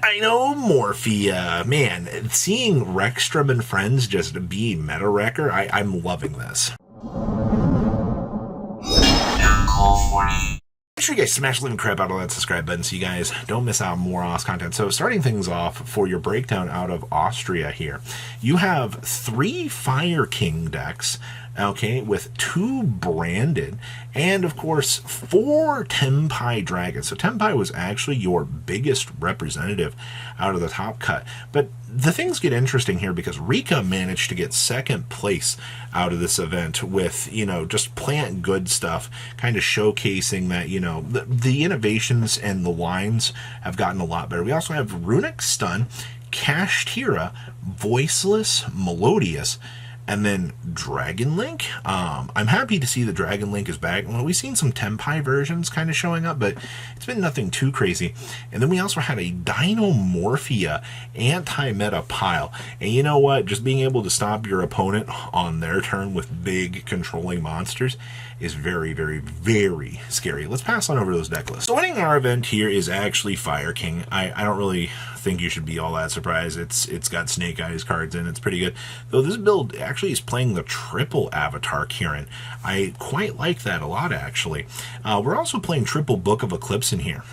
Dinomorphia. Man, seeing Rexstrom and friends just be meta wrecker, I'm loving this. Make sure you guys smash the living crap out of that subscribe button so you guys don't miss out on more Oz content. So starting things off for your breakdown out of Austria here, you have 3 Fire King decks, okay, with 2 branded, and of course 4 Tempai dragons. So Tempai was actually your biggest representative out of the top cut. But the things get interesting here because Rika managed to get 2nd place out of this event with, just plant good stuff, kind of showcasing that, the innovations and the lines have gotten a lot better. We also have Runic Stun, Kashtira, Voiceless, Melodious, and then Dragon Link. I'm happy to see the Dragon Link is back. Well, we've seen some Tempai versions kind of showing up, but it's been nothing too crazy. And then we also had a Dinomorphia anti-meta pile. And you know what? Just being able to stop your opponent on their turn with big controlling monsters is very, very, very scary. Let's pass on over to those deck lists. So winning our event here is actually Fire King. I don't really think you should be all that surprised. It's got Snake Eyes cards in. It's pretty good. Though this build actually is playing the triple Avatar Kirin. I quite like that a lot, actually. We're also playing triple Book of Eclipse in here.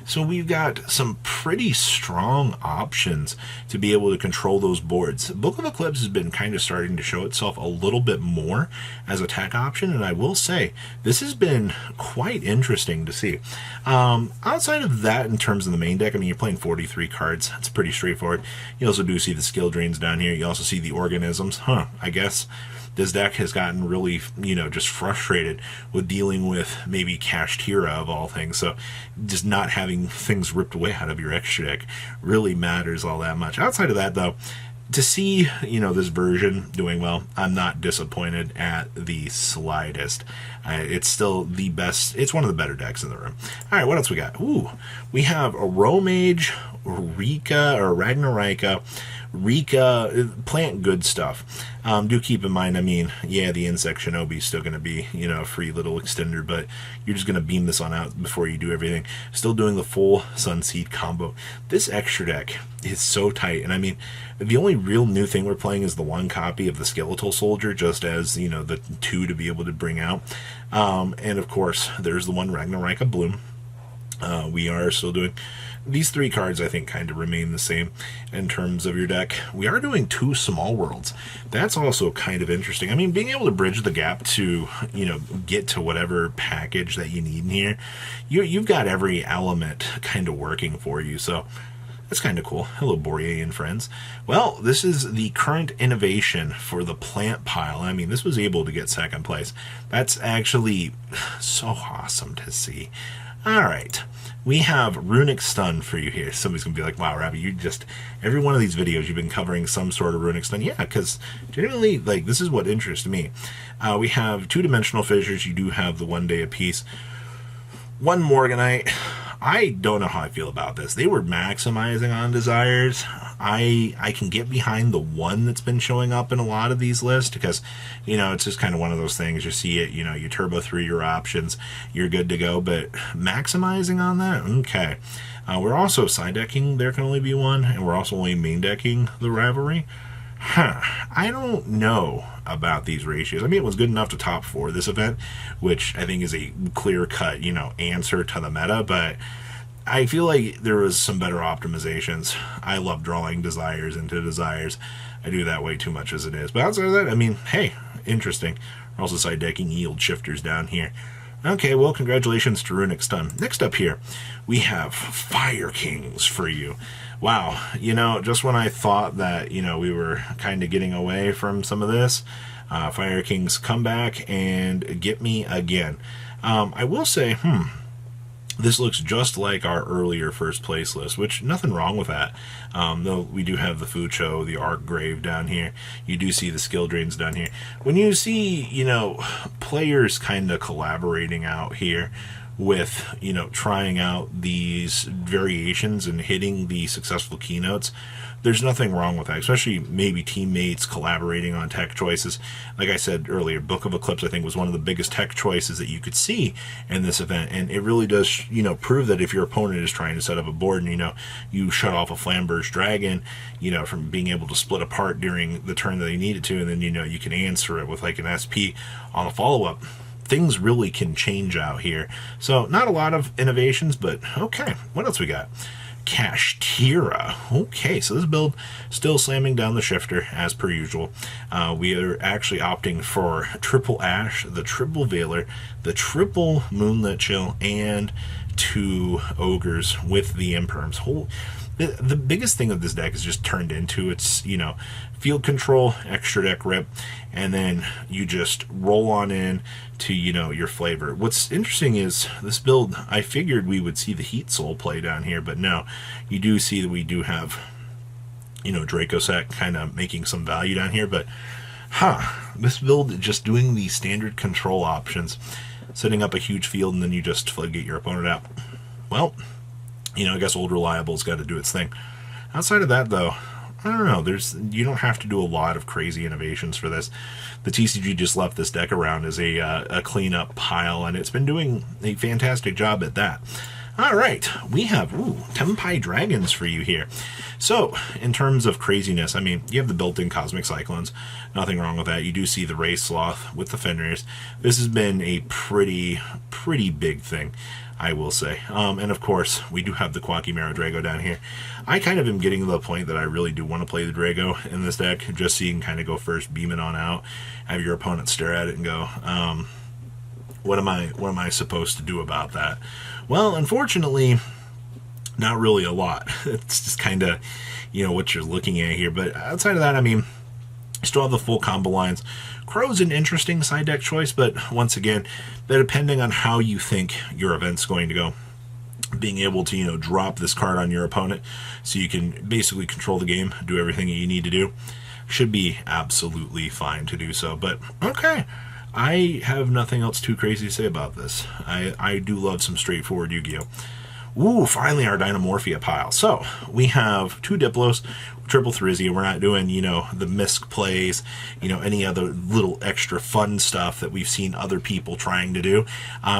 So we've got some pretty strong options to be able to control those boards. Book of Eclipse has been kind of starting to show itself a little bit more as a tech option, and I will say this has been quite interesting to see. Outside of that, in terms of the main deck, I mean, you're playing 43 cards. That's pretty straightforward. You also do see the skill drains down here. You also see the organisms. I guess this deck has gotten really, just frustrated with dealing with maybe Kashtira of all things. So just not having things ripped away out of your extra deck really matters all that much. Outside of that, though, to see, this version doing well, I'm not disappointed at the slightest. It's still the best. It's one of the better decks in the room. All right, what else we got? Ooh, we have a Romage, Rika, or Ragnarika, Rika, plant good stuff. Do keep in mind, yeah, the Insect Shinobi is still going to be, a free little extender, but you're just going to beam this on out before you do everything. Still doing the full Sunseed combo. This extra deck is so tight, and the only real new thing we're playing is the 1 copy of the Skeletal Soldier, just as, the 2 to be able to bring out. And of course, there's the 1 Ragnarika Bloom. We are still doing these 3 cards. I think kind of remain the same in terms of your deck. We are doing 2 Small Worlds. That's also kind of interesting. Being able to bridge the gap to, get to whatever package that you need in here, you've got every element kind of working for you. So that's kind of cool. Hello, Bourrier and friends. Well, this is the current innovation for the plant pile. This was able to get 2nd place. That's actually so awesome to see. All right, we have Runic Stun for you here. Somebody's going to be like, wow, Rabbi, every one of these videos you've been covering some sort of Runic Stun. Yeah, because generally, this is what interests me. We have 2-dimensional fissures. You do have the 1 day apiece. 1 Morganite. I don't know how I feel about this. They were maximizing on desires. I can get behind the 1 that's been showing up in a lot of these lists because, it's just kind of one of those things. You see it, you turbo through your options, you're good to go. But maximizing on that, okay. We're also side decking. There can only be 1, and we're also only main decking the Rivalry. I don't know about these ratios. It was good enough to top 4 this event, which I think is a clear-cut, answer to the meta, but I feel like there was some better optimizations. I love drawing desires into desires. I do that way too much as it is. But outside of that, hey, interesting. We're also side decking yield shifters down here. Okay, well, congratulations to Runic Stun. Next up here, we have Fire Kings for you. Wow, just when I thought that, we were kind of getting away from some of this, Fire Kings come back and get me again. I will say, this looks just like our earlier first place list, which nothing wrong with that. Though we do have the Fucho, the Archgrave down here. You do see the skill drains down here. When you see, players kind of collaborating out here with, trying out these variations and hitting the successful keynotes. There's nothing wrong with that, especially maybe teammates collaborating on tech choices. Like I said earlier, Book of Eclipse, I think, was one of the biggest tech choices that you could see in this event. And it really does, prove that if your opponent is trying to set up a board and, you shut off a Flamberge Dragon, from being able to split apart during the turn that they needed to, and then, you can answer it with like an SP on a follow-up. Things really can change out here. So not a lot of innovations, but okay. What else we got? Kashtira. Okay, so this build still slamming down the shifter as per usual. We are actually opting for triple Ash, the triple Veiler, the triple Moonlit Chill, and 2 Ogres with the Imperms. The biggest thing of this deck is just turned into its, field control, extra deck rip, and then you just roll on in to, your flavor. What's interesting is this build, I figured we would see the Heat Soul play down here, but no, you do see that we do have, Dracossack kind of making some value down here, but, this build just doing the standard control options, setting up a huge field, and then you just floodgate your opponent out. Well, I guess Old Reliable's got to do its thing. Outside of that, though, I don't know. You don't have to do a lot of crazy innovations for this. The TCG just left this deck around as a cleanup pile, and it's been doing a fantastic job at that. All right, we have Tempai Dragons for you here. So, in terms of craziness, I mean, you have the built-in Cosmic Cyclones. Nothing wrong with that. You do see the Ray Sloth with the Fenrirs. This has been a pretty big thing, I will say. And of course, we do have the Quackimero Drago down here. I kind of am getting to the point that I really do want to play the Drago in this deck, just so you can kind of go first, beam it on out, have your opponent stare at it and go, what am I supposed to do about that? Well, unfortunately, not really a lot. It's just kind of, what you're looking at here. But outside of that, I mean, still have the full combo lines. Crow's an interesting side deck choice, but once again, depending on how you think your event's going to go, being able to, drop this card on your opponent so you can basically control the game, do everything that you need to do, should be absolutely fine to do so. But, okay. I have nothing else too crazy to say about this. I do love some straightforward Yu-Gi-Oh! Ooh, finally our Dinomorphia pile. So, we have 2 Diplos, triple Therizia. We're not doing, the Misk plays, any other little extra fun stuff that we've seen other people trying to do.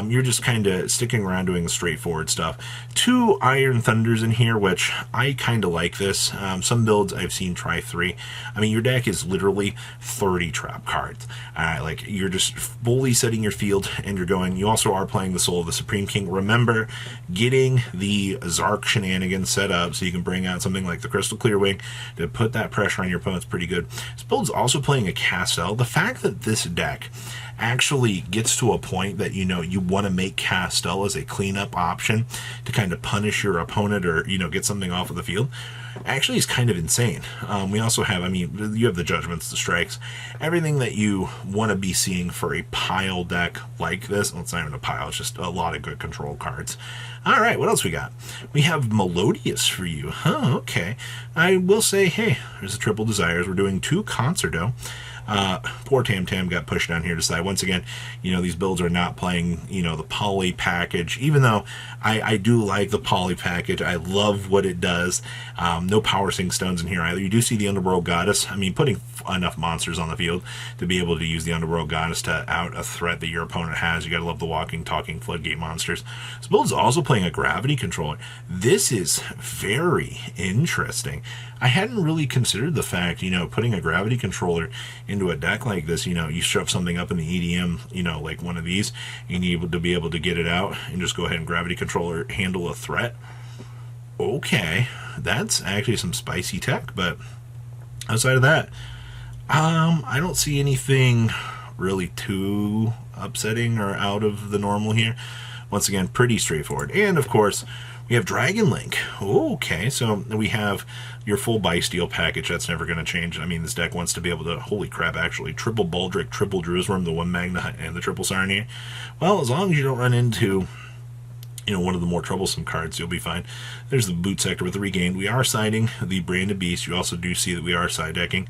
You're just kind of sticking around doing the straightforward stuff. 2 Iron Thunders in here, which I kind of like this. Some builds I've seen try 3. I mean, your deck is literally 30 trap cards. Like, you're just fully setting your field, and you're going. You also are playing the Soul of the Supreme King. Remember, getting the Zark shenanigans set up so you can bring out something like the Crystal Clearwing to put that pressure on your opponent's pretty good. This build's also playing a Castel. The fact that this deck actually gets to a point that you want to make Castel as a cleanup option to kind of punish your opponent or get something off of the field actually is kind of insane. We also have, I mean, you have the Judgments, the Strikes, everything that you want to be seeing for a pile deck like this. Well, it's not even a pile, it's just a lot of good control cards. All right, what else we got? We have Melodious for you. Okay. I will say, hey, there's a Triple Desires. We're doing 2 Concerto. Poor Tam Tam got pushed down here to side. Once again, these builds are not playing, the poly package, even though I do like the poly package. I love what it does. No Power Sink Stones in here either. You do see the Underworld Goddess. I mean, putting enough monsters on the field to be able to use the Underworld Goddess to out a threat that your opponent has. You gotta love the walking, talking Floodgate monsters. This build is also playing a Gravity Controller. This is very interesting. I hadn't really considered the fact, putting a Gravity Controller into a deck like this, you shove something up in the EDM, like one of these, and you need to be able to get it out and just go ahead and Gravity Controller handle a threat. Okay, that's actually some spicy tech, but outside of that, I don't see anything really too upsetting or out of the normal here. Once again, pretty straightforward. And of course, we have Dragon Link. Okay, so we have your full Bysteel package. That's never going to change. I mean, this deck wants to be able to, holy crap, actually, triple Baldric, triple Drewsworm, the 1 Magna, and the triple Siren here. Well, as long as you don't run into, one of the more troublesome cards, you'll be fine. There's the Boot Sector with the Regained. We are siding the Branded Beast. You also do see that we are side decking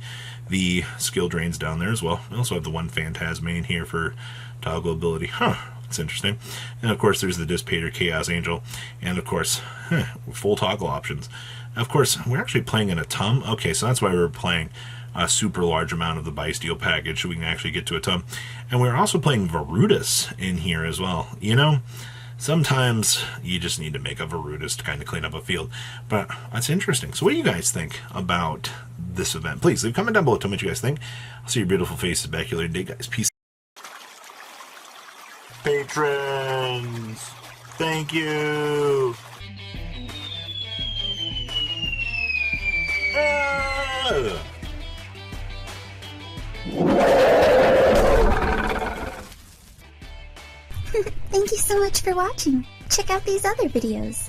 the Skill Drains down there as well. We also have the 1 Phantasmane here for toggle ability. It's interesting. And of course, there's the Dissipator Chaos Angel, and of course, full toggle options. Of course, we're actually playing an Atum. Okay, so that's why we're playing a super large amount of the Bysteel package, so we can actually get to Atum. And we're also playing Varudis in here as well. You know, sometimes you just need to make a Varudis to kind of clean up a field. But that's interesting. So what do you guys think about this event? Please leave a comment down below. Tell me what you guys think. I'll see your beautiful faces back here later today, guys. Peace. Patrons, thank you. Thank you so much for watching. Check out these other videos.